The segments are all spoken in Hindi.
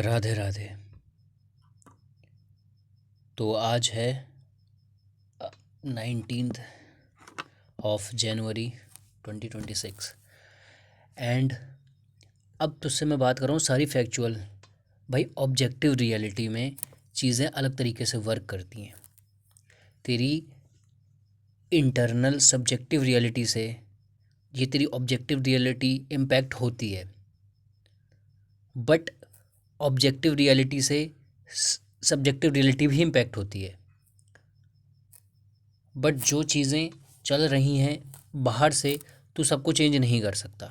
राधे राधे। तो आज है 19 जनवरी 2026 एंड अब तुझसे मैं बात कर रहा हूँ सारी फैक्चुअल। भाई ऑब्जेक्टिव रियलिटी में चीज़ें अलग तरीके से वर्क करती हैं। तेरी इंटरनल सब्जेक्टिव रियलिटी से ये तेरी ऑब्जेक्टिव रियलिटी इम्पैक्ट होती है, बट ऑब्जेक्टिव रियलिटी से सब्जेक्टिव रियलिटी भी इम्पैक्ट होती है। बट जो चीज़ें चल रही हैं बाहर से, तू सबको चेंज नहीं कर सकता।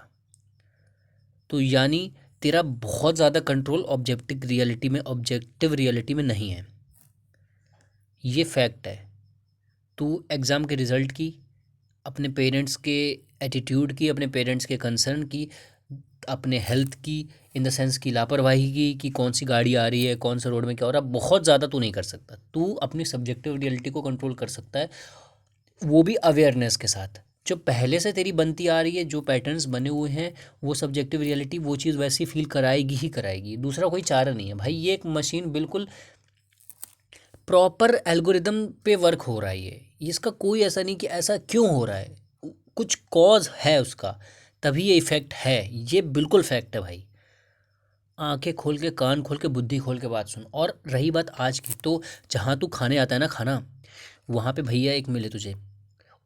तो यानी तेरा बहुत ज़्यादा कंट्रोल ऑब्जेक्टिव रियलिटी में नहीं है। ये फैक्ट है। तू एग्ज़ाम के रिज़ल्ट की, अपने पेरेंट्स के एटीट्यूड की, अपने पेरेंट्स के कंसर्न की, अपने हेल्थ की, इन द सेंस की लापरवाही की कि कौन सी गाड़ी आ रही है, कौन सा रोड में क्या हो रहा है, बहुत ज़्यादा तू नहीं कर सकता। तू अपनी सब्जेक्टिव रियलिटी को कंट्रोल कर सकता है, वो भी अवेयरनेस के साथ। जो पहले से तेरी बनती आ रही है, जो पैटर्न्स बने हुए हैं, वो सब्जेक्टिव रियलिटी वो चीज़ वैसी फील कराएगी ही कराएगी। दूसरा कोई चारा नहीं है भाई। ये एक मशीन बिल्कुल प्रॉपर एल्गोरिदम पे वर्क हो रहा है। ये इसका कोई ऐसा नहीं कि ऐसा क्यों हो रहा है, कुछ कॉज है उसका, तभी ये इफेक्ट है। ये बिल्कुल फैक्ट है भाई। आंखें खोल के, कान खोल के, बुद्धि खोल के बात सुन। और रही बात आज की, तो जहाँ तू खाने आता है ना खाना, वहाँ पे भैया एक मिले तुझे,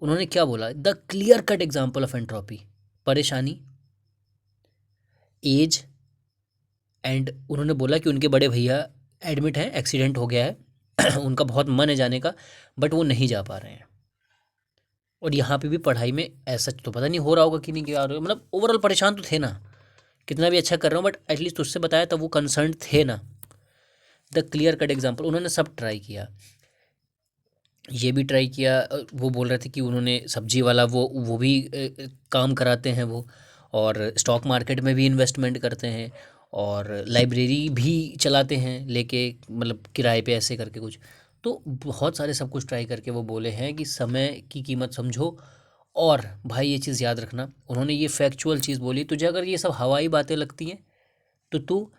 उन्होंने क्या बोला, the clear cut example of entropy. परेशानी, एज, एंड उन्होंने बोला कि उनके बड़े भैया एडमिट हैं, एक्सीडेंट हो गया है उनका बहुत मन है जाने का, बट वो नहीं जा पा रहे हैं। और यहाँ पे भी पढ़ाई में ऐसा तो पता नहीं हो रहा होगा कि नहीं क्या रहा, मतलब ओवरऑल परेशान तो थे ना। कितना भी अच्छा कर रहा हूँ बट एटलीस्ट तुझसे बताया तब वो कंसर्न थे ना। द क्लियर कट एग्जाम्पल, उन्होंने सब ट्राई किया। ये भी ट्राई किया, वो बोल रहे थे कि उन्होंने सब्जी वाला वो भी काम कराते हैं वो, और स्टॉक मार्केट में भी इन्वेस्टमेंट करते हैं, और लाइब्रेरी भी चलाते हैं लेके, मतलब किराए पे ऐसे करके कुछ। तो बहुत सारे सब कुछ ट्राई करके वो बोले हैं कि समय की कीमत समझो। और भाई ये चीज़ याद रखना, उन्होंने ये फैक्चुअल चीज़ बोली, तुझे अगर ये सब हवाई बातें लगती हैं तो तू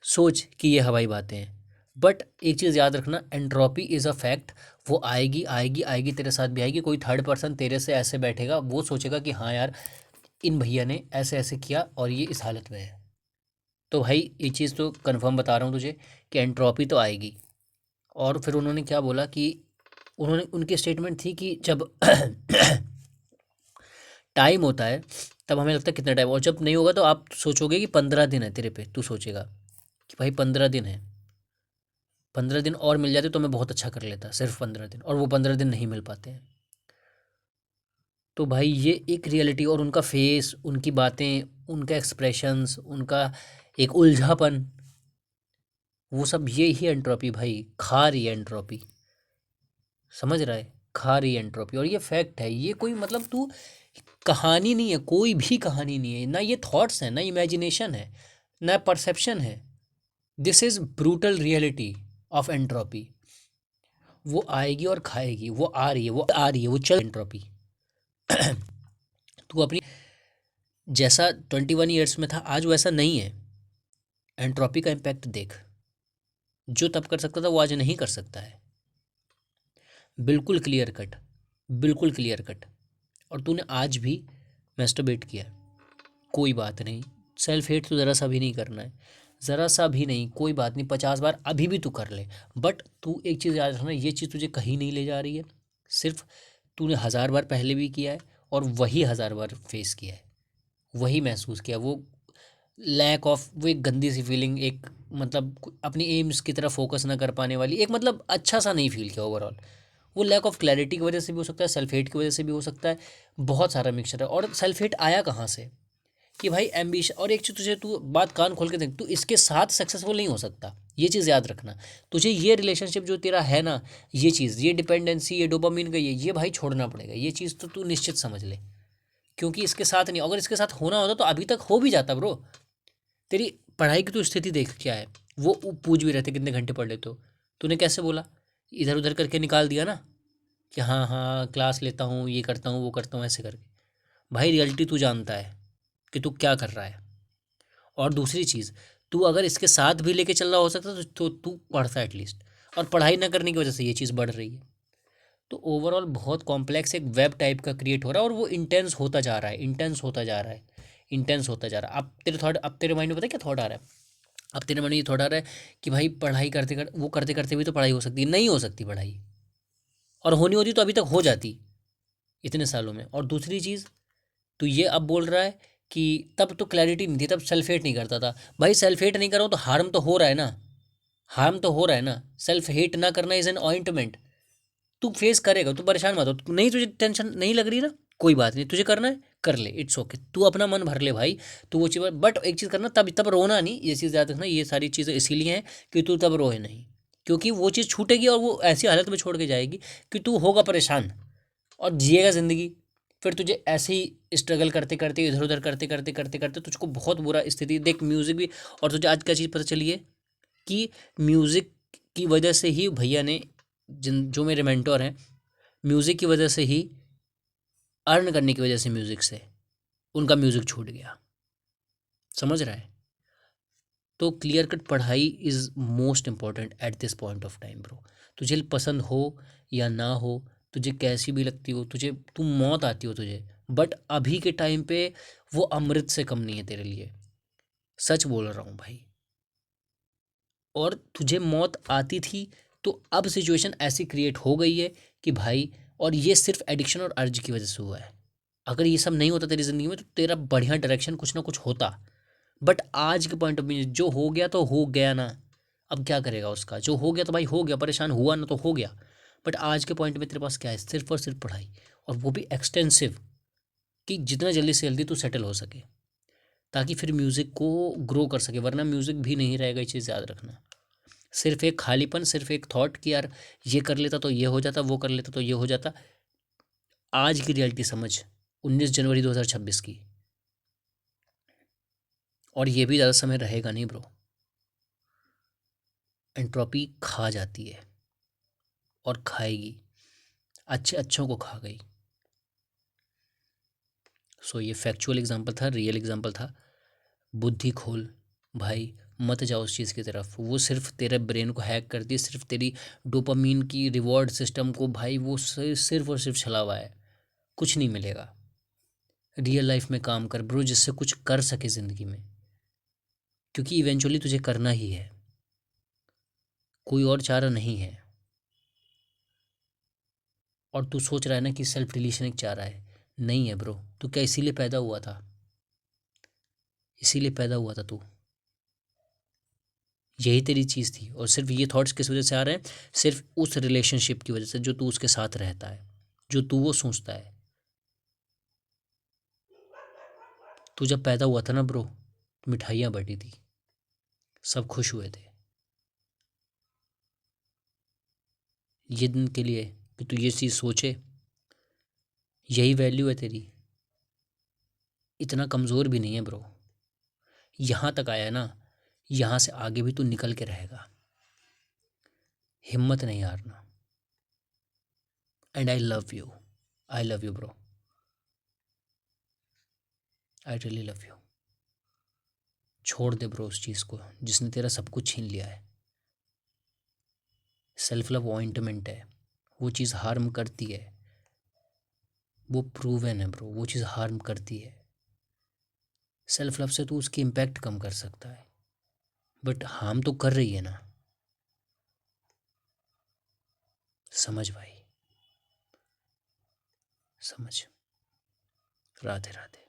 सोच कि ये हवाई बातें हैं। बट एक चीज़ याद रखना, एंट्रोपी इज़ अ फैक्ट। वो आएगी आएगी आएगी, तेरे साथ भी आएगी। कोई थर्ड पर्सन तेरे से ऐसे बैठेगा, वो सोचेगा कि हाँ यार, इन भैया ने ऐसे ऐसे किया और ये इस हालत में है। तो भाई ये चीज़ तो कंफर्म बता रहा हूँ तुझे कि एंट्रोपी तो आएगी। और फिर उन्होंने क्या बोला कि उन्होंने, उनकी स्टेटमेंट थी कि जब टाइम होता है तब हमें लगता है कितना टाइम, और जब नहीं होगा तो आप सोचोगे कि 15 दिन है तेरे पे। तू सोचेगा कि भाई 15 दिन है, 15 दिन और मिल जाते तो मैं बहुत अच्छा कर लेता, सिर्फ 15 दिन, और वो 15 दिन नहीं मिल पाते हैं। तो भाई ये एक रियलिटी, और उनका फेस, उनकी बातें, उनका एक्सप्रेशंस, उनका एक उलझापन, वो सब ये ही एंट्रोपी भाई खा रही है एंट्रोपी। समझ रहा है, खा रही है एंट्रोपी। और ये फैक्ट है, ये कोई मतलब तू कहानी नहीं है, कोई भी कहानी नहीं है ना। ये थॉट्स हैं, ना इमेजिनेशन है, ना परसेप्शन है। This is brutal reality of entropy. वो आएगी और खाएगी, वो आ रही है, वो आ रही है, वो चल एंट्रोपी। तू अपनी जैसा 21 ईयर्स में था आज वैसा नहीं है। एंट्रोपी का इम्पैक्ट देख, जो तब कर सकता था वो आज नहीं कर सकता है। बिल्कुल क्लियर कट, बिल्कुल क्लियर कट। और तूने आज भी मैस्टरबेट किया, कोई बात नहीं। सेल्फ हेट तो ज़रा सा भी नहीं करना है, ज़रा सा भी नहीं। कोई बात नहीं, 50 बार अभी भी तू कर ले। बट तू एक चीज़ याद रखना, ये चीज़ तुझे कहीं नहीं ले जा रही है। सिर्फ तूने 1000 बार पहले भी किया है, और वही 1000 बार फेस किया है, वही महसूस किया। वो लैक ऑफ, वो एक गंदी सी फीलिंग, एक मतलब अपनी एम्स की तरफ फोकस ना कर पाने वाली, एक मतलब अच्छा सा नहीं फील किया ओवरऑल। वो लैक ऑफ क्लैरिटी की वजह से भी हो सकता है, सेल्फ हेट की वजह से भी हो सकता है। बहुत सारा मिक्सचर है। और सेल्फ हेट आया कहाँ से कि भाई एम्बिशन। और एक चीज़ तुझे, तू बात कान खोल के देख, तू इसके साथ सक्सेसफुल नहीं हो सकता। ये चीज़ याद रखना। तुझे ये रिलेशनशिप जो तेरा है ना, ये चीज़, ये डिपेंडेंसी, ये डोपामिन का, ये भाई छोड़ना पड़ेगा। ये चीज़ तो तू निश्चित समझ ले, क्योंकि इसके साथ नहीं, अगर इसके साथ होना होता तो अभी तक हो भी जाता ब्रो। तेरी पढ़ाई की तो स्थिति देख क्या है। वो पूछ भी रहते कितने घंटे पढ़ लेते हो, तूने कैसे बोला, इधर उधर करके निकाल दिया ना कि हाँ हाँ क्लास लेता हूँ, ये करता हूँ, वो करता हूँ, ऐसे करके। भाई रियलिटी तू जानता है कि तू क्या कर रहा है। और दूसरी चीज़, तू अगर इसके साथ भी लेके चल रहा हो सकता तो तू पढ़ता एटलीस्ट, और पढ़ाई ना करने की वजह से ये चीज़ बढ़ रही है। तो ओवरऑल बहुत कॉम्प्लेक्स एक वेब टाइप का क्रिएट हो रहा है, और वो इंटेंस होता जा रहा है, इंटेंस होता जा रहा है, इंटेंस होता जा रहा है। अब तेरे माइंड में पता है क्या थॉट आ रहा है? अब तेरे मन में ये थॉट आ रहा है कि भाई पढ़ाई करते कर वो करते करते भी तो पढ़ाई हो सकती है। नहीं हो सकती पढ़ाई, और होनी होती तो अभी तक हो जाती इतने सालों में। और दूसरी चीज़, तो ये अब बोल रहा है कि तब तो क्लैरिटी नहीं थी, तब सेल्फ हेट नहीं करता था। भाई सेल्फ हेट नहीं कर रहा हूँ तो हार्म तो हो रहा है ना, हार्म तो हो रहा है ना। सेल्फ हेट ना करना इज एन ऑइंटमेंट। तू फेस करेगा, तू परेशान मत हो। नहीं तुझे टेंशन नहीं लग रही ना, कोई बात नहीं, तुझे करना है कर ले, इट्स ओके। तू अपना मन भर ले भाई, तू वो चीज़। बट एक चीज़ करना, तब तब रोना नहीं, ये चीज़ याद रखना। ये सारी चीज़ें इसीलिए हैं कि तू तब रोए नहीं, क्योंकि वो चीज़ छूटेगी और वो ऐसी हालत में छोड़ के जाएगी कि तू होगा परेशान और जिएगा ज़िंदगी। फिर तुझे ऐसे ही स्ट्रगल करते करते, इधर उधर करते करते करते करते तुझको बहुत बुरा स्थिति देख म्यूज़िक भी। और तुझे आज क्या चीज़ पता चली है कि म्यूज़िक की वजह से ही भैया ने, जिन जो मेरे मेंटोर हैं, म्यूज़िक की वजह से ही, अर्न करने की वजह से म्यूज़िक से उनका म्यूज़िक छूट गया। समझ रहा है? तो क्लियर कट पढ़ाई is most important at this point of time bro. तुझे पसंद हो या ना हो, तुझे कैसी भी लगती हो, तुझे तू मौत आती हो तुझे, बट अभी के टाइम पे वो अमृत से कम नहीं है तेरे लिए। सच बोल रहा हूँ भाई। और तुझे मौत आती थी, तो अब सिचुएशन ऐसी क्रिएट हो गई है कि भाई, और ये सिर्फ एडिक्शन और अर्ज की वजह से हुआ है। अगर ये सब नहीं होता तेरी ज़िंदगी में तो तेरा बढ़िया डायरेक्शन कुछ ना कुछ होता। बट आज के पॉइंट ऑफ व्यू जो हो गया तो हो गया ना, अब क्या करेगा उसका? जो हो गया तो भाई हो गया, परेशान हुआ ना तो हो गया। बट आज के पॉइंट में तेरे पास क्या है? सिर्फ और सिर्फ पढ़ाई, और वो भी एक्सटेंसिव, कि जितना जल्दी से जल्दी तू सेटल हो सके, ताकि फिर म्यूज़िक को ग्रो कर सके। वरना म्यूज़िक भी नहीं रहेगा, ये चीज़ याद रखना। सिर्फ एक खालीपन, सिर्फ एक थॉट कि यार ये कर लेता तो ये हो जाता, वो कर लेता तो ये हो जाता। आज की रियलिटी समझ, 19 जनवरी 2026 की। और ये भी ज़्यादा समय रहेगा नहीं ब्रो। एंट्रोपी खा जाती है और खाएगी, अच्छे अच्छों को खा गई। सो ये फैक्चुअल एग्जांपल था, रियल एग्जांपल था। बुद्धि खोल भाई, मत जाओ उस चीज़ की तरफ। वो सिर्फ तेरे ब्रेन को हैक करती है, सिर्फ तेरी डोपामीन की रिवॉर्ड सिस्टम को भाई वो सिर्फ और सिर्फ छलावा है। कुछ नहीं मिलेगा। रियल लाइफ में काम कर ब्रो, जिससे कुछ कर सके ज़िंदगी में, क्योंकि इवेंचुअली तुझे करना ही है, कोई और चारा नहीं है। और तू सोच रहा है ना कि सेल्फ डिलीशन एक चारा है, नहीं है ब्रो। तू क्या इसीलिए पैदा हुआ था? इसीलिए पैदा हुआ था तू, यही तेरी चीज़ थी। और सिर्फ ये थॉट्स किस वजह से आ रहे हैं? सिर्फ उस रिलेशनशिप की वजह से जो तू उसके साथ रहता है, जो तू वो सोचता है। तू जब पैदा हुआ था ना ब्रो, मिठाइयाँ बटी थी, सब खुश हुए थे, ये दिन के लिए कि तू ये चीज़ सोचे। यही वैल्यू है तेरी। इतना कमज़ोर भी नहीं है ब्रो। यहाँ तक आया है ना, यहाँ से आगे भी तू निकल के रहेगा। हिम्मत नहीं हारना। And I love you, I love you bro, I really love you. छोड़ दे ब्रो उस चीज़ को जिसने तेरा सब कुछ छीन लिया है। सेल्फ लव ऑइंटमेंट है, वो चीज़ हार्म करती है, वो प्रूवन है ब्रो, वो चीज़ हार्म करती है। सेल्फ लव से तू उसकी इम्पैक्ट कम कर सकता है, बट हार्म तो कर रही है ना। समझ भाई, समझ। राधे राधे।